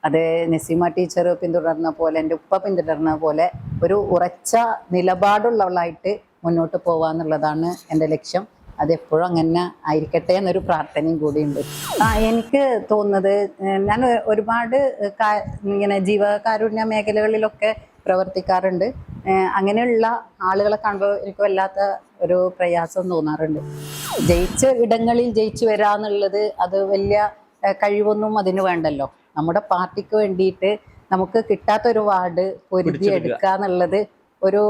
അത് നസീമ ടീച്ചർ പിന്തുടർന്ന പോലെ, എൻ്റെ ഉപ്പ പിന്തുടർന്ന പോലെ ഒരു ഉറച്ച നിലപാടുള്ളവളായിട്ട് മുന്നോട്ട് പോവാന്നുള്ളതാണ് എൻ്റെ ലക്ഷ്യം. അതെപ്പോഴും അങ്ങനെ ആയിരിക്കട്ടെ എന്നൊരു പ്രാർത്ഥനയും കൂടിയുണ്ട്. എനിക്ക് തോന്നുന്നത്, ഞാൻ ഒരുപാട് ഇങ്ങനെ ജീവകാരുണ്യ മേഖലകളിലൊക്കെ പ്രവർത്തിക്കാറുണ്ട്. അങ്ങനെയുള്ള ആളുകളെ കാണുമ്പോൾ എനിക്ക് വല്ലാത്ത ഒരു പ്രയാസം തോന്നാറുണ്ട്. ജയിച്ച ഇടങ്ങളിൽ ജയിച്ചു വരാന്നുള്ളത് അത് വലിയ കഴിവൊന്നും അതിന് വേണ്ടല്ലോ. നമ്മുടെ പാർട്ടിക്ക് വേണ്ടിയിട്ട് നമുക്ക് കിട്ടാത്തൊരു വാർഡ് പൊരുതി എടുക്കുക എന്നുള്ളത് ഒരു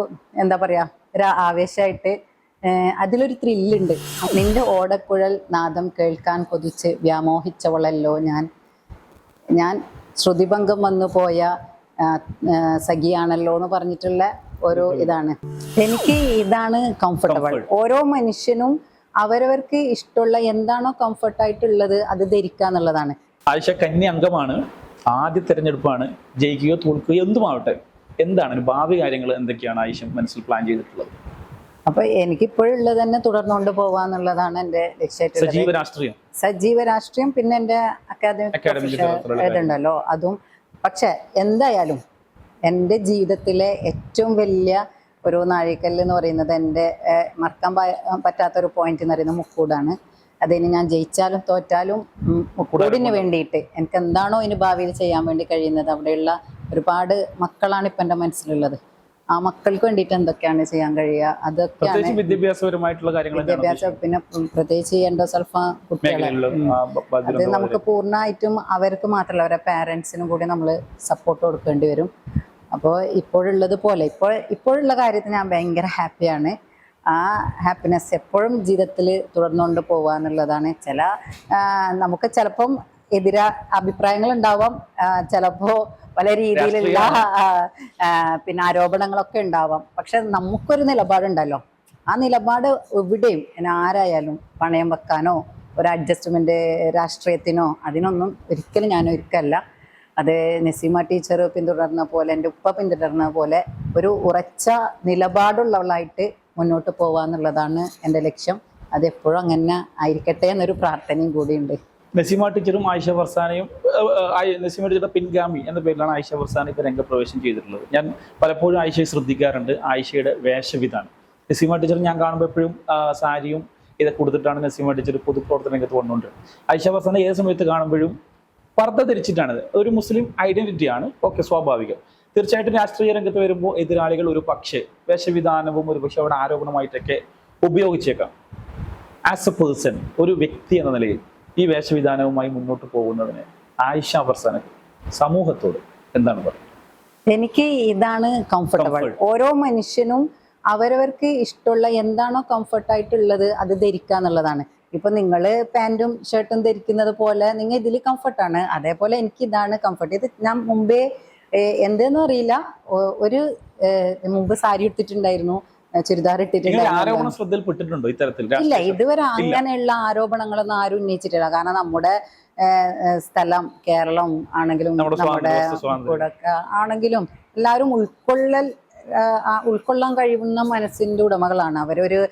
എന്താ പറയാ, ഒരു ആവേശമായിട്ട്, അതിലൊരു ത്രില്ലുണ്ട്. നിന്റെ ഓടക്കുഴൽ നാദം കേൾക്കാൻ കൊതിച്ച് വ്യാമോഹിച്ചവളല്ലോ ഞാൻ ശ്രുതിഭംഗം വന്നു പോയ സഖിയാണല്ലോ എന്ന് പറഞ്ഞിട്ടുള്ള ഒരു ഇതാണ്. എനിക്ക് ഇതാണ് കംഫർട്ടബിൾ. ഓരോ മനുഷ്യനും അവരവർക്ക് ഇഷ്ടമുള്ള എന്താണോ കംഫർട്ടായിട്ടുള്ളത് അത് ധരിക്കുക എന്നുള്ളതാണ്. ആയിഷ കന്നി അംഗമാണ്, ആദ്യ തെരഞ്ഞെടുപ്പാണ്, ജയിക്കുകയോ തോൽക്കുകയോ എന്തുമാവട്ടെ, എന്താണ് ഭാവി കാര്യങ്ങൾ എന്തൊക്കെയാണ് ആയിഷ മനസ്സിൽ പ്ലാൻ ചെയ്തിട്ടുള്ളത്? അപ്പൊ എനിക്കിപ്പോഴുള്ളത് തന്നെ തുടർന്നുകൊണ്ട് പോവാന്നുള്ളതാണ് എൻ്റെ ലക്ഷ്യമായിട്ടുള്ളത്. സജീവ രാഷ്ട്രീയം പിന്നെ എൻ്റെ അക്കാദമിക് ഇതുണ്ടല്ലോ അതും. പക്ഷെ എന്തായാലും എൻ്റെ ജീവിതത്തിലെ ഏറ്റവും വലിയ ഒരു നാഴികല്ല് എന്ന് പറയുന്നത്, എൻ്റെ മറക്കാൻ പറ്റാത്തൊരു പോയിന്റ് എന്ന് പറയുന്നത് മുക്കൂടാണ്. അതിന് ഞാൻ ജയിച്ചാലും തോറ്റാലും മുക്കൂടിന് വേണ്ടിയിട്ട് എനിക്ക് എന്താണോ ഇനി ഭാവിയിൽ ചെയ്യാൻ വേണ്ടി കഴിയുന്നത്, അവിടെയുള്ള ഒരുപാട് മക്കളാണ് ഇപ്പം എൻ്റെ മനസ്സിലുള്ളത്. ആ മക്കൾക്ക് വേണ്ടിയിട്ട് എന്തൊക്കെയാണ് ചെയ്യാൻ കഴിയുക അതൊക്കെയാണ്. വിദ്യാഭ്യാസം, പിന്നെ പ്രത്യേകിച്ച് എൻഡോസൾഫ കുട്ടികളെ അത് നമുക്ക് പൂർണ്ണമായിട്ടും അവർക്ക് മാത്രമല്ല അവരുടെ പാരൻസിനും കൂടി നമ്മൾ സപ്പോർട്ട് കൊടുക്കേണ്ടി വരും. അപ്പോൾ ഇപ്പോഴുള്ളത് പോലെ ഇപ്പോഴുള്ള കാര്യത്തിൽ ഞാൻ ഭയങ്കര ഹാപ്പിയാണ്. ആ ഹാപ്പിനെസ് എപ്പോഴും ജീവിതത്തിൽ തുടർന്നുകൊണ്ട് പോവുക എന്നുള്ളതാണ്. നമുക്ക് ചിലപ്പം അഭിപ്രായങ്ങൾ ഉണ്ടാവാം, ചിലപ്പോൾ പല രീതിയിലുള്ള പിന്നെ ആരോപണങ്ങളൊക്കെ ഉണ്ടാവാം. പക്ഷെ നമുക്കൊരു നിലപാടുണ്ടല്ലോ, ആ നിലപാട് എവിടെയും ആരായാലും പണയം വെക്കാനോ ഒരു അഡ്ജസ്റ്റ്മെന്റ് രാഷ്ട്രീയത്തിനോ അതിനൊന്നും ഒരിക്കലും ഞാൻ ഒരുക്കല്ല. അത് നസീമ ടീച്ചർ പിന്തുടർന്ന പോലെ, എൻ്റെ ഉപ്പ പിന്തുടർന്ന പോലെ ഒരു ഉറച്ച നിലപാടുള്ളവളായിട്ട് മുന്നോട്ട് പോവാന്നുള്ളതാണ് എൻ്റെ ലക്ഷ്യം. അതെപ്പോഴും അങ്ങനെ ആയിരിക്കട്ടെ എന്നൊരു പ്രാർത്ഥനയും കൂടിയുണ്ട്. നസീമ ടീച്ചറും ആയിഷ ഫർസാനയും, നസീമ ടീച്ചറുടെ പിൻഗാമി എന്ന പേരിലാണ് ആയിഷ ഫർസാന ഇപ്പോൾ രംഗപ്രവേശം ചെയ്തിട്ടുള്ളത്. ഞാൻ പലപ്പോഴും ആയിഷയെ ശ്രദ്ധിക്കാറുണ്ട്. ആയിഷയുടെ വേഷവിധാനം, നസീമ ടീച്ചർ ഞാൻ കാണുമ്പോൾ എപ്പോഴും സാരിയും ഇതൊക്കെ കൊടുത്തിട്ടാണ് നസീമ ടീച്ചർ പൊതുപ്രവർത്തന രംഗത്ത് വന്നുകൊണ്ടിരുന്നത്. ആയിഷ ഫർസാന ഏത് സമയത്ത് കാണുമ്പോഴും പർദ്ദ ധരിച്ചിട്ടാണ്. ഒരു മുസ്ലിം ഐഡന്റിറ്റിയാണ്, ഓക്കെ, സ്വാഭാവികം. തീർച്ചയായിട്ടും രാഷ്ട്രീയ രംഗത്ത് വരുമ്പോൾ എതിരാളികൾ ഒരു പക്ഷേ വേഷവിധാനവും ഒരു പക്ഷേ അവിടെ ആരോപണമായിട്ടൊക്കെ ഉപയോഗിച്ചേക്കാം. ആസ് എ പേഴ്സൺ, ഒരു വ്യക്തി എന്ന നിലയിൽ ഈ വേഷവിധാനവുമായി മുന്നോട്ട് പോകുന്നതിന് ആയിഷ ഫർസാന സമൂഹത്തോട് എന്താണ് പറയുന്നത്? എനിക്ക് ഇതാണ് കംഫർട്ടബിൾ. ഓരോ മനുഷ്യനും അവരവർക്ക് ഇഷ്ടമുള്ള എന്താണോ കംഫർട്ടായിട്ടുള്ളത് അത് ധരിക്കുക എന്നുള്ളതാണ്. ഇപ്പൊ നിങ്ങൾ പാൻറ്റും ഷർട്ടും ധരിക്കുന്നത് പോലെ നിങ്ങൾ ഇതിൽ കംഫർട്ടാണ്, അതേപോലെ എനിക്ക് ഇതാണ് കംഫർട്ട്. ഇത് ഞാൻ മുമ്പേ എന്തെന്ന് അറിയില്ല, ഒരു മുമ്പ് സാരി എടുത്തിട്ടുണ്ടായിരുന്നു, ചുരിദാർ ഇട്ടിട്ടുണ്ടായിരുന്നു. ഇല്ല, ഇതുവരെ അങ്ങനെയുള്ള ആരോപണങ്ങളൊന്നും ആരും ഉന്നയിച്ചിട്ടില്ല. കാരണം നമ്മുടെ സ്ഥലം കേരളം ആണെങ്കിലും നമ്മുടെ ആണെങ്കിലും എല്ലാവരും ഉൾക്കൊള്ളാൻ കഴിയുന്ന മനസ്സിന്റെ ഉടമകളാണ്. അവരൊരു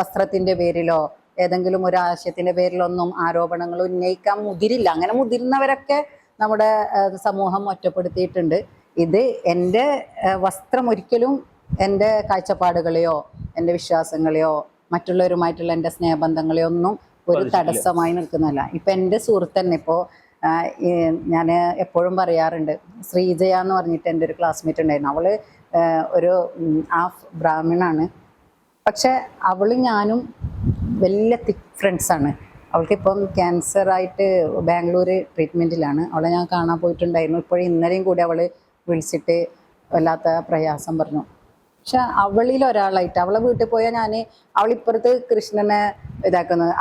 വസ്ത്രത്തിന്റെ പേരിലോ ഏതെങ്കിലും ഒരു ആശയത്തിന്റെ പേരിലൊന്നും ആരോപണങ്ങൾ ഉന്നയിക്കാൻ മുതിരില്ല. അങ്ങനെ മുതിർന്നവരൊക്കെ നമ്മുടെ സമൂഹം ഒറ്റപ്പെടുത്തിയിട്ടുണ്ട്. ഇത് എൻ്റെ വസ്ത്രം ഒരിക്കലും എൻ്റെ കാഴ്ചപ്പാടുകളെയോ എൻ്റെ വിശ്വാസങ്ങളെയോ മറ്റുള്ളവരുമായിട്ടുള്ള എൻ്റെ സ്നേഹബന്ധങ്ങളെയോ ഒന്നും ഒരു തടസ്സമായി നിൽക്കുന്നതല്ല. ഇപ്പം എൻ്റെ സുഹൃത്ത് തന്നെ, ഇപ്പോൾ ഞാൻ എപ്പോഴും പറയാറുണ്ട്, ശ്രീജയ എന്ന് പറഞ്ഞിട്ട് എൻ്റെ ഒരു ക്ലാസ്മേറ്റ് ഉണ്ടായിരുന്നു. അവള് ഒരു ഹാഫ് ബ്രാഹ്മണാണ്. പക്ഷെ അവളും ഞാനും വലിയ തിക് ഫ്രണ്ട്സാണ്. അവൾക്കിപ്പം ക്യാൻസറായിട്ട് ബാംഗ്ലൂർ ട്രീറ്റ്മെൻറ്റിലാണ്. അവളെ ഞാൻ കാണാൻ പോയിട്ടുണ്ടായിരുന്നു. ഇപ്പോഴും ഇന്നലെയും കൂടി അവൾ വിളിച്ചിട്ട് വല്ലാത്ത പ്രയാസം പറഞ്ഞു. പക്ഷെ അവളിൽ ഒരാളായിട്ട്, അവളെ വീട്ടിൽ പോയാൽ അവളിപ്പുറത്ത് കൃഷ്ണനെ ഇതാക്കുന്നത്,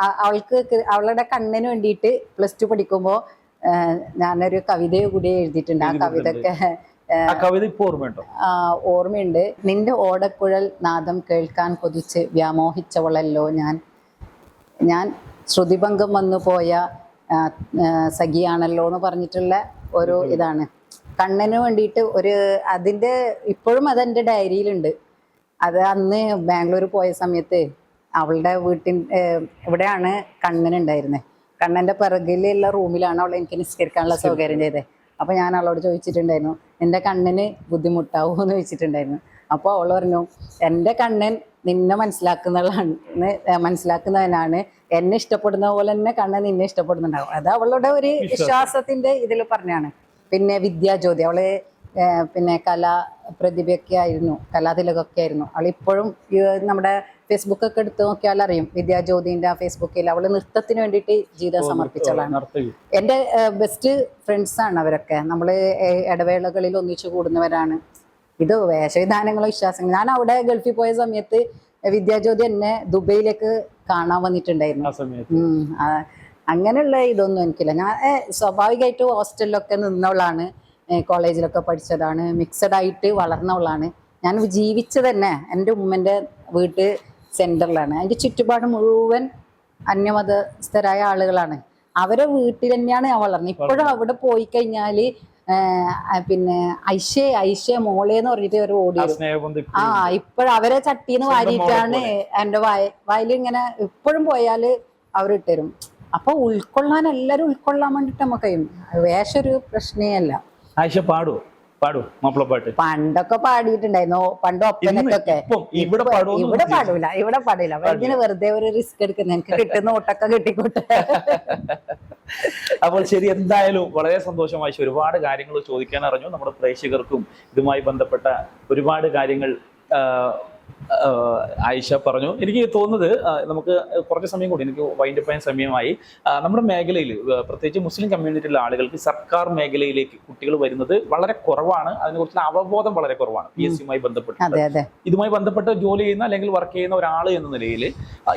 അവളുടെ കണ്ണിന് വേണ്ടിയിട്ട് +2 പഠിക്കുമ്പോൾ ഞാനൊരു കവിത കൂടി എഴുതിയിട്ടുണ്ട്. ആ കവിതയൊക്കെ ഓർമ്മയുണ്ട്. നിന്റെ ഓടക്കുഴൽ നാദം കേൾക്കാൻ കൊതിച്ച് വ്യാമോഹിച്ചവളല്ലോ ഞാൻ ശ്രുതിഭംഗം വന്നു പോയ സഖിയാണല്ലോ എന്ന് പറഞ്ഞിട്ടുള്ള ഒരു ഇതാണ്. കണ്ണന് വേണ്ടിയിട്ട് അതിൻ്റെ ഇപ്പോഴും അതെൻ്റെ ഡയറിയിലുണ്ട്. അത് അന്ന് ബാംഗ്ലൂർ പോയ സമയത്ത് അവളുടെ ഇവിടെയാണ് കണ്ണനുണ്ടായിരുന്നത്. കണ്ണൻ്റെ പിറകിലുള്ള റൂമിലാണ് അവളെ എനിക്ക് നിസ്കരിക്കാനുള്ള സൗകര്യം ചെയ്തത്. അപ്പോൾ ഞാൻ അവളോട് ചോദിച്ചിട്ടുണ്ടായിരുന്നു എൻ്റെ കണ്ണിന് ബുദ്ധിമുട്ടാവുമോ എന്ന് ചോദിച്ചിട്ടുണ്ടായിരുന്നു. അപ്പോൾ അവൾ പറഞ്ഞു എൻ്റെ കണ്ണൻ നിന്നെ മനസ്സിലാക്കുന്നവനാണ്, എന്നെ ഇഷ്ടപ്പെടുന്ന പോലെ തന്നെ കണ്ണൻ നിന്നെ ഇഷ്ടപ്പെടുന്നുണ്ടാവും. അത് അവളുടെ ഒരു വിശ്വാസത്തിന്റെ ഇതിൽ പറഞ്ഞാണ്. പിന്നെ വിദ്യാജ്യോതി, അവള് പിന്നെ പ്രതിഭയൊക്കെ ആയിരുന്നു, കലാതിലകൊക്കെ ആയിരുന്നു. അവളിപ്പോഴും നമ്മുടെ ഫേസ്ബുക്കൊക്കെ എടുത്ത് നോക്കിയാൽ അറിയും, വിദ്യാജ്യോതിന്റെ ആ ഫേസ്ബുക്കിൽ അവള് നൃത്തത്തിന് വേണ്ടിയിട്ട് ജീവിതം സമർപ്പിച്ചവളാണ്. എൻ്റെ ബെസ്റ്റ് ഫ്രണ്ട്സാണ് അവരൊക്കെ. നമ്മള് ഇടവേളകളിൽ ഒന്നിച്ചു കൂടുന്നവരാണ്. ഇത് വേഷവിധാനങ്ങളോ വിശ്വാസങ്ങൾ. ഞാൻ അവിടെ ഗൾഫിൽ പോയ സമയത്ത് വിദ്യാജ്യോതി എന്നെ ദുബൈയിലേക്ക് കാണാൻ വന്നിട്ടുണ്ടായിരുന്നു. അങ്ങനെയുള്ള ഇതൊന്നും എനിക്കില്ല. ഞാൻ സ്വാഭാവികമായിട്ട് ഹോസ്റ്റലിലൊക്കെ നിന്നവളാണ്, കോളേജിലൊക്കെ പഠിച്ചതാണ്, മിക്സഡ് ആയിട്ട് വളർന്നവളാണ്. ഞാൻ ജീവിച്ചത് തന്നെ എൻ്റെ ഉമ്മൻ്റെ വീട്ട് സെന്ററിലാണ്. അതിൻ്റെ ചുറ്റുപാട് മുഴുവൻ അന്യമതസ്ഥരായ ആളുകളാണ്. അവരെ വീട്ടിൽ തന്നെയാണ് ഞാൻ വളർന്നത്. ഇപ്പോഴും അവിടെ പോയി കഴിഞ്ഞാല് പിന്നെ ഐഷ മോളേന്ന് പറഞ്ഞിട്ട് ഒരു ഓടി ഇപ്പോഴും അവരെ ചട്ടീന്ന് വാരിയിട്ടാണ് എൻ്റെ വായിൽ ഇങ്ങനെ ഇപ്പോഴും പോയാല് അവരിട്ടരും. അപ്പൊ എല്ലാരും ഉൾക്കൊള്ളാൻ വേണ്ടിട്ട് നമുക്ക് കഴിയും. വേഷം ഒരു പ്രശ്നേ അല്ല. ആയിഷ പാടുവോ? പണ്ടൊക്കെ പാടിയിട്ടുണ്ടായിരുന്നു, പണ്ട് ഒപ്പനക്കൊക്കെ. ഇവിടെ പാടൂല. ഇതിന് വെറുതെ ഒരു റിസ്ക് എടുക്കുന്ന, എനിക്ക് കിട്ടുന്ന ഓട്ടൊക്കെ കിട്ടിക്കോട്ടെ. അപ്പോൾ ശരി, എന്തായാലും വളരെ സന്തോഷമായി. ഒരുപാട് കാര്യങ്ങൾ ചോദിക്കാൻ അറിഞ്ഞു. നമ്മുടെ പ്രേക്ഷകർക്കും ഇതുമായി ബന്ധപ്പെട്ട ഒരുപാട് കാര്യങ്ങൾ ആയിഷ പറഞ്ഞു. എനിക്ക് തോന്നുന്നത് നമുക്ക് കുറച്ച് സമയം കൂടി, എനിക്ക് വൈൻഡ് അപ്പ് ചെയ്യാൻ സമയമായി. നമ്മുടെ മേഖലയിൽ പ്രത്യേകിച്ച് മുസ്ലിം കമ്മ്യൂണിറ്റിയിലെ ആളുകൾക്ക് സർക്കാർ മേഖലയിലേക്ക് കുട്ടികൾ വരുന്നത് വളരെ കുറവാണ്. അതിനെക്കുറിച്ചുള്ള അവബോധം വളരെ കുറവാണ്. PSCയുമായി ബന്ധപ്പെട്ട് ഇതുമായി ബന്ധപ്പെട്ട് ജോലി ചെയ്യുന്ന അല്ലെങ്കിൽ വർക്ക് ചെയ്യുന്ന ഒരാൾ എന്ന നിലയിൽ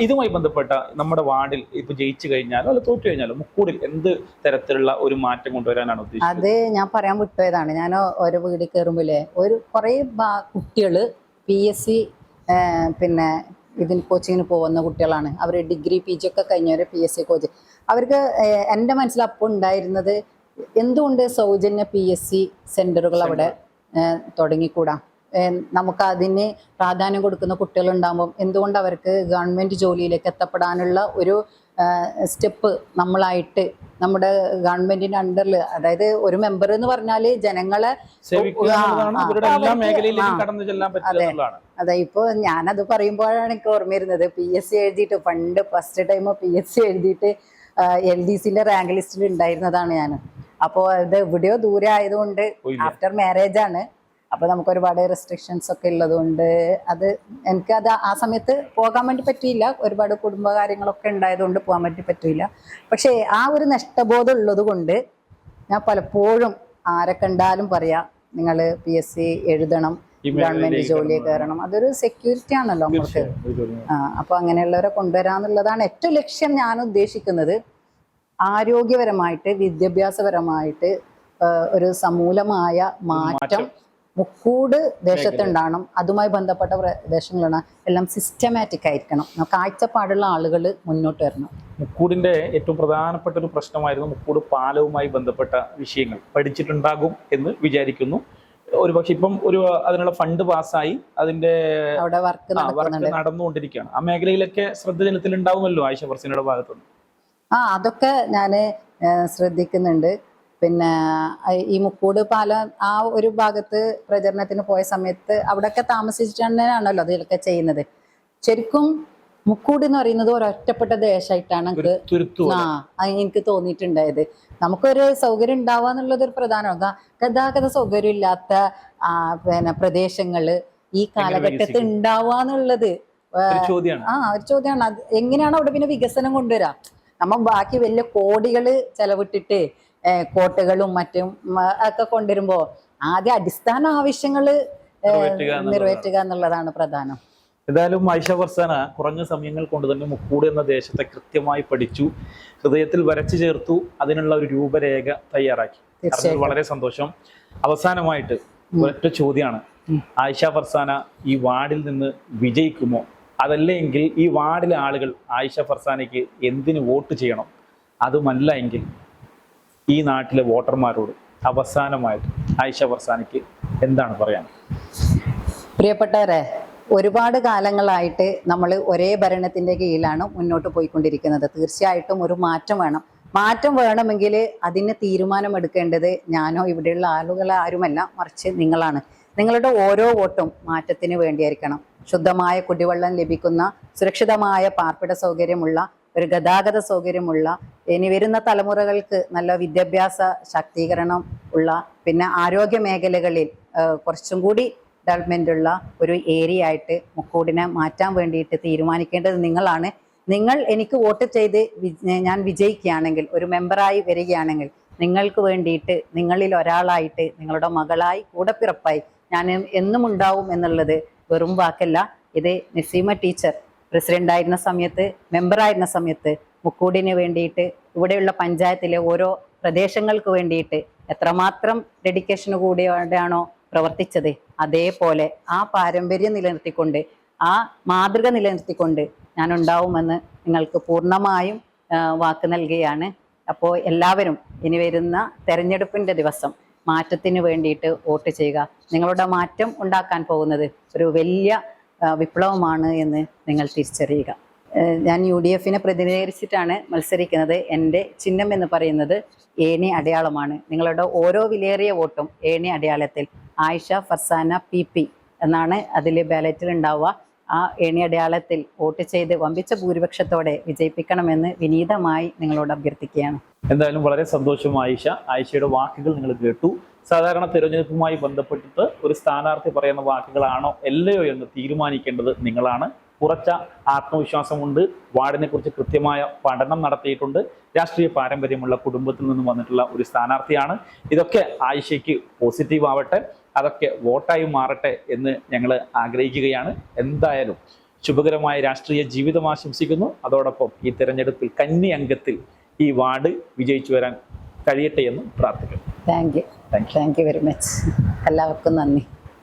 ഇതുമായി ബന്ധപ്പെട്ട നമ്മുടെ വാർഡിൽ ഇപ്പൊ ജയിച്ചു കഴിഞ്ഞാലോ അല്ല തോറ്റു കഴിഞ്ഞാലോ മുക്കൂടിൽ എന്ത് തരത്തിലുള്ള ഒരു മാറ്റം കൊണ്ടുവരാനാണ് ഉദ്ദേശിച്ചത്? അത് ഞാൻ പറയാൻ വിട്ടുപോയതാണ്. ഞാൻ ഒരു വീട് കയറുമ്പോഴേ കുറെ കുട്ടികള് PSC പിന്നെ ഇതിന് കോച്ചിങ്ങിന് പോകുന്ന കുട്ടികളാണ്. അവർ ഡിഗ്രി PG ഒക്കെ കഴിഞ്ഞവർ PSC കോച്ച്. അവർക്ക് എൻ്റെ മനസ്സിൽ അപ്പോൾ ഉണ്ടായിരുന്നത്, എന്തുകൊണ്ട് സൗജന്യ PSC സെന്ററുകൾ അവിടെ തുടങ്ങിക്കൂടാ? നമുക്ക് അതിന് പ്രാധാന്യം കൊടുക്കുന്ന കുട്ടികളുണ്ടാകുമ്പം എന്തുകൊണ്ട് അവർക്ക് ഗവൺമെൻറ് ജോലിയിലേക്ക് എത്തപ്പെടാനുള്ള ഒരു സ്റ്റെപ്പ് നമ്മളായിട്ട് നമ്മുടെ ഗവൺമെന്റിന്റെ അണ്ടറിൽ, അതായത് ഒരു മെമ്പർ എന്ന് പറഞ്ഞാല് ജനങ്ങളെ അതെ. ഇപ്പൊ ഞാനത് പറയുമ്പോഴാണ് എനിക്ക് ഓർമ്മ വരുന്നത്, PSC എഴുതിയിട്ട് പണ്ട് ഫസ്റ്റ് ടൈം PSC എഴുതിയിട്ട് LDCന്റെ റാങ്ക് ലിസ്റ്റിൽ ഉണ്ടായിരുന്നതാണ് ഞാൻ. അപ്പോൾ അത് എവിടെയോ ദൂരെ ആയതുകൊണ്ട് ആഫ്റ്റർ മാരേജ് ആണ്. അപ്പൊ നമുക്ക് ഒരുപാട് റെസ്ട്രിക്ഷൻസ് ഒക്കെ ഉള്ളതുകൊണ്ട് എനിക്കത് ആ സമയത്ത് പോകാൻ വേണ്ടി പറ്റിയില്ല. ഒരുപാട് കുടുംബകാര്യങ്ങളൊക്കെ ഉണ്ടായതുകൊണ്ട് പോകാൻ വേണ്ടി പറ്റിയില്ല. പക്ഷേ ആ ഒരു നഷ്ടബോധം ഉള്ളത് കൊണ്ട് ഞാൻ പലപ്പോഴും ആരെ കണ്ടാലും പറയാം, നിങ്ങൾ PSC എഴുതണം, ഗവൺമെന്റ് ജോലിയെ കയറണം. അതൊരു സെക്യൂരിറ്റി ആണല്ലോ നമുക്ക്. അപ്പൊ അങ്ങനെയുള്ളവരെ കൊണ്ടുവരാന്നുള്ളതാണ് ഏറ്റവും ലക്ഷ്യം ഞാൻ ഉദ്ദേശിക്കുന്നത്. ആരോഗ്യപരമായിട്ട് വിദ്യാഭ്യാസപരമായിട്ട് ഒരു സമൂലമായ മാറ്റം മുക്കൂട് ദേശത്തുണ്ടാവണം. അതുമായി ബന്ധപ്പെട്ട പ്രദേശങ്ങളാണ് എല്ലാം സിസ്റ്റമാറ്റിക് ആയിരിക്കണം. കാഴ്ചപ്പാടുള്ള ആളുകൾ മുന്നോട്ട് വരണം. മുക്കൂടിന്റെ ഏറ്റവും പ്രധാനപ്പെട്ട ഒരു പ്രശ്നമായിരുന്നു മുക്കൂട് പാലവുമായി ബന്ധപ്പെട്ട വിഷയങ്ങൾ. പഠിച്ചിട്ടുണ്ടാകും എന്ന് വിചാരിക്കുന്നു. ഒരുപക്ഷെ ഇപ്പം അതിനുള്ള ഫണ്ട് പാസ്സായി, അതിന്റെ വർക്ക് നടന്നുകൊണ്ടിരിക്കുകയാണ്. ആ മേഖലയിലൊക്കെ ശ്രദ്ധ ചെലുത്തലുണ്ടാവുമല്ലോ ആയിഷ ഫർസീനയുടെ ഭാഗത്തുനിന്ന്? അതൊക്കെ ഞാൻ ശ്രദ്ധിക്കുന്നുണ്ട്. പിന്നെ ഈ മുക്കൂട് പാലം ആ ഒരു ഭാഗത്ത് പ്രചരണത്തിന് പോയ സമയത്ത് അവിടെയൊക്കെ താമസിച്ചിട്ടാണല്ലോ അതിലൊക്കെ ചെയ്യുന്നത്. ശരിക്കും മുക്കൂട് എന്ന് പറയുന്നത് ഒരൊറ്റപ്പെട്ട ദേശമായിട്ടാണ് എനിക്ക് തോന്നിയിട്ടുണ്ടായത്. നമുക്കൊരു സൗകര്യം ഉണ്ടാവുക എന്നുള്ളത് ഒരു പ്രധാനമാണ്. ഗതാഗത സൗകര്യം ഇല്ലാത്ത പിന്നെ പ്രദേശങ്ങള് ഈ കാലഘട്ടത്തിൽ ഉണ്ടാവുക എന്നുള്ളത് ഒരു ചോദ്യമാണ്. അത് എങ്ങനെയാണ് അവിടെ പിന്നെ വികസനം കൊണ്ടുവരാ? നമ്മ ബാക്കി വലിയ കോടികള് ചെലവിട്ടിട്ട് കോട്ടകളും മറ്റും ഒക്കെ കൊണ്ടുവരുമ്പോ ആദ്യം അടിസ്ഥാന ആവശ്യങ്ങള് നിറവേറ്റുക എന്നുള്ളതാണ് പ്രധാനം. ഏതായാലും ആയിഷ ഫർസാന കുറഞ്ഞ സമയങ്ങൾ കൊണ്ട് തന്നെ മുക്കൂട് എന്ന ദേശത്തെ കൃത്യമായി പഠിച്ചു, ഹൃദയത്തിൽ വരച്ചു ചേർത്തു, അതിനുള്ള ഒരു രൂപരേഖ തയ്യാറാക്കി. വളരെ സന്തോഷം. അവസാനമായിട്ട് ഒരൊറ്റ ചോദ്യമാണ്, ആയിഷ ഫർസാന ഈ വാർഡിൽ നിന്ന് വിജയിക്കുമോ? അതല്ലെങ്കിൽ ഈ വാർഡിലെ ആളുകൾ ആയിഷ ഫർസാനയ്ക്ക് എന്തിന് വോട്ട് ചെയ്യണം? അതുമല്ല എങ്കിൽ ഈ നാട്ടിലെ വോട്ടർമാരോട് അവസാനമായിട്ട് ആയിഷ ഫർസാനയ്ക്ക് എന്താണ് പറയാൻ? പ്രിയപ്പെട്ടവരെ, ഒരുപാട് കാലങ്ങളായിട്ട് നമ്മൾ ഒരേ ഭരണത്തിന്റെ കീഴിലാണ് മുന്നോട്ട് പോയിക്കൊണ്ടിരിക്കുന്നത്. തീർച്ചയായിട്ടും ഒരു മാറ്റം വേണം. മാറ്റം വേണമെങ്കിൽ അതിന് തീരുമാനമെടുക്കേണ്ടത് ഞാനോ ഇവിടെയുള്ള ആളുകളോ ആരുമല്ല, മറിച്ച് നിങ്ങളാണ്. നിങ്ങളുടെ ഓരോ വോട്ടും മാറ്റത്തിന് വേണ്ടിയായിരിക്കണം. ശുദ്ധമായ കുടിവെള്ളം ലഭിക്കുന്ന, സുരക്ഷിതമായ പാർപ്പിട സൗകര്യമുള്ള, ഒരു ഗതാഗത സൗകര്യമുള്ള, ഇനി വരുന്ന തലമുറകൾക്ക് നല്ല വിദ്യാഭ്യാസ ശാക്തീകരണം ഉള്ള, പിന്നെ ആരോഗ്യ മേഖലകളിൽ കുറച്ചും കൂടി ഡെവലപ്മെൻ്റ് ഉള്ള ഒരു ഏരിയ ആയിട്ട് മുക്കൂടിനെ മാറ്റാൻ വേണ്ടിയിട്ട് തീരുമാനിക്കേണ്ടത് നിങ്ങളാണ്. നിങ്ങൾ എനിക്ക് വോട്ട് ചെയ്ത് ഞാൻ വിജയിക്കുകയാണെങ്കിൽ, ഒരു മെമ്പറായി വരികയാണെങ്കിൽ, നിങ്ങൾക്ക് വേണ്ടിയിട്ട് നിങ്ങളിൽ ഒരാളായിട്ട്, നിങ്ങളുടെ മകളായി, കൂടപ്പിറപ്പായി ഞാൻ എന്നും ഉണ്ടാവും എന്നുള്ളത് വെറും വാക്കല്ല. ഇത് നസീമ ടീച്ചർ പ്രസിഡന്റ് ആയിരുന്ന സമയത്ത്, മെമ്പറായിരുന്ന സമയത്ത് മുക്കൂടിന് വേണ്ടിയിട്ട്, ഇവിടെയുള്ള പഞ്ചായത്തിലെ ഓരോ പ്രദേശങ്ങൾക്ക് വേണ്ടിയിട്ട് എത്രമാത്രം ഡെഡിക്കേഷന് കൂടിയാണോ പ്രവർത്തിച്ചത്, അതേപോലെ ആ പാരമ്പര്യം നിലനിർത്തിക്കൊണ്ട്, ആ മാതൃക നിലനിർത്തിക്കൊണ്ട് ഞാൻ ഉണ്ടാവുമെന്ന് നിങ്ങൾക്ക് പൂർണ്ണമായും വാക്ക് നൽകുകയാണ്. അപ്പോൾ എല്ലാവരും ഇനി വരുന്ന തെരഞ്ഞെടുപ്പിൻ്റെ ദിവസം മാറ്റത്തിന് വേണ്ടിയിട്ട് വോട്ട് ചെയ്യുക. നിങ്ങളുടെ മാറ്റം ഉണ്ടാക്കാൻ പോകുന്നത് ഒരു വലിയ വിപ്ലവമാണ് എന്ന് നിങ്ങൾ തിരിച്ചറിയുക. ഞാൻ UDF പ്രതിനിധീകരിച്ചിട്ടാണ് മത്സരിക്കുന്നത്. എൻ്റെ ചിഹ്നം എന്ന് പറയുന്നത് ഏണി അടയാളമാണ്. നിങ്ങളുടെ ഓരോ വിലയേറിയ വോട്ടും ഏണി അടയാളത്തിൽ ആയിഷ ഫർസാന PP എന്നാണ് അതിൽ ബാലറ്റിൽ ഉണ്ടാവുക. ആ ഏണി അടയാളത്തിൽ വോട്ട് ചെയ്ത് വമ്പിച്ച ഭൂരിപക്ഷത്തോടെ വിജയിപ്പിക്കണമെന്ന് വിനീതമായി നിങ്ങളോട് അഭ്യർത്ഥിക്കുകയാണ്. എന്തായാലും വളരെ സന്തോഷം ആയിഷയുടെ വാക്കുകൾ നിങ്ങൾ കേട്ടു. സാധാരണ തിരഞ്ഞെടുപ്പുമായി ബന്ധപ്പെട്ടിട്ട് ഒരു സ്ഥാനാർത്ഥി പറയുന്ന വാക്കുകളാണോ അല്ലയോ എന്ന് തീരുമാനിക്കേണ്ടത് നിങ്ങളാണ്. കുറച്ച ആത്മവിശ്വാസമുണ്ട്, വാർഡിനെ കുറിച്ച് കൃത്യമായ പഠനം നടത്തിയിട്ടുണ്ട്, രാഷ്ട്രീയ പാരമ്പര്യമുള്ള കുടുംബത്തിൽ നിന്നും വന്നിട്ടുള്ള ഒരു സ്ഥാനാർത്ഥിയാണ്. ഇതൊക്കെ ആയിഷയ്ക്ക് പോസിറ്റീവ് ആവട്ടെ, അതൊക്കെ വോട്ടായി മാറട്ടെ എന്ന് ഞങ്ങൾ ആഗ്രഹിക്കുകയാണ്. എന്തായാലും ശുഭകരമായ രാഷ്ട്രീയ ജീവിതം ആശംസിക്കുന്നു. അതോടൊപ്പം ഈ തെരഞ്ഞെടുപ്പിൽ കന്നി അംഗത്തിൽ ഈ വാർഡ് വിജയിച്ചു വരാൻ കഴിയട്ടെ എന്നും പ്രാർത്ഥിക്കുന്നു. Thank you very much. എല്ലാവർക്കും നന്ദി.